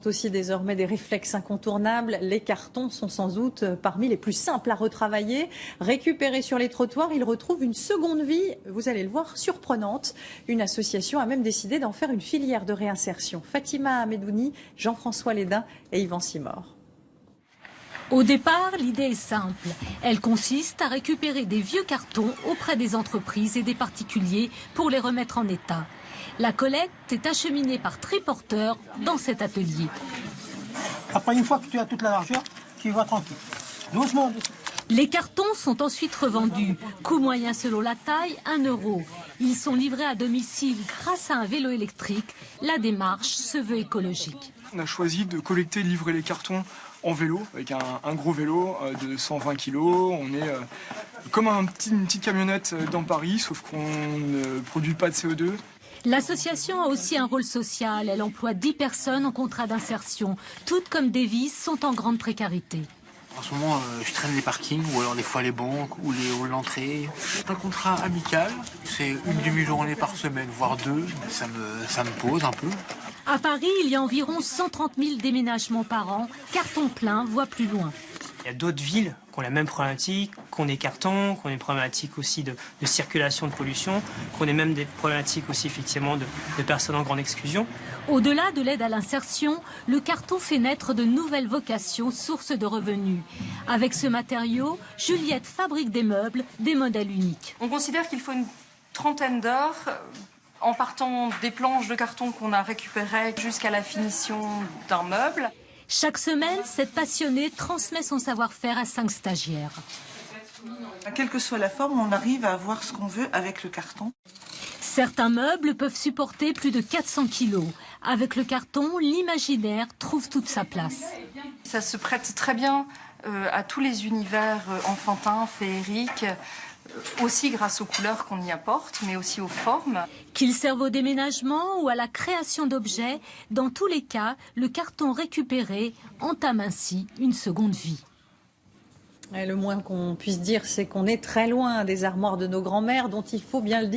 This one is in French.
aussi désormais des réflexes incontournables. Les cartons sont sans doute parmi les plus simples à retravailler. Récupérés sur les trottoirs, ils retrouvent une seconde vie, vous allez le voir, surprenante. Une association a même décidé d'en faire une filière de réinsertion. Fatima Amedouni, Jean-François Lédin et Yvan Simor. Au départ, l'idée est simple. Elle consiste à récupérer des vieux cartons auprès des entreprises et des particuliers pour les remettre en état. La collecte est acheminée par triporteurs dans cet atelier. Après, une fois que tu as toute la largeur, tu vas tranquille. Doucement. Les cartons sont ensuite revendus. Coût moyen selon la taille, 1 €. Ils sont livrés à domicile grâce à un vélo électrique. La démarche se veut écologique. On a choisi de collecter et livrer les cartons en vélo, avec un gros vélo de 120 kg. On est comme une petite camionnette dans Paris, sauf qu'on ne produit pas de CO2. L'association a aussi un rôle social. Elle emploie 10 personnes en contrat d'insertion. Toutes comme Davis sont en grande précarité. En ce moment, je traîne les parkings ou alors des fois les banques ou l'entrée. C'est un contrat amical. C'est une demi-journée par semaine, voire 2. Ça me pose un peu. À Paris, il y a environ 130 000 déménagements par an. Carton plein voit plus loin. Il y a d'autres villes qui ont la même problématique, qui ont des cartons, qui ont des problématiques aussi de circulation, de pollution, qui ont même des problématiques aussi effectivement de personnes en grande exclusion. Au-delà de l'aide à l'insertion, le carton fait naître de nouvelles vocations, sources de revenus. Avec ce matériau, Juliette fabrique des meubles, des modèles uniques. On considère qu'il faut une trentaine d'heures en partant des planches de carton qu'on a récupérées jusqu'à la finition d'un meuble. Chaque semaine, cette passionnée transmet son savoir-faire à 5 stagiaires. Quelle que soit la forme, on arrive à avoir ce qu'on veut avec le carton. Certains meubles peuvent supporter plus de 400 kilos. Avec le carton, l'imaginaire trouve toute sa place. Ça se prête très bien à tous les univers enfantins, féeriques, aussi grâce aux couleurs qu'on y apporte, mais aussi aux formes. Qu'il serve au déménagement ou à la création d'objets, dans tous les cas, le carton récupéré entame ainsi une seconde vie. Et le moins qu'on puisse dire, c'est qu'on est très loin des armoires de nos grands-mères, dont il faut bien le dire.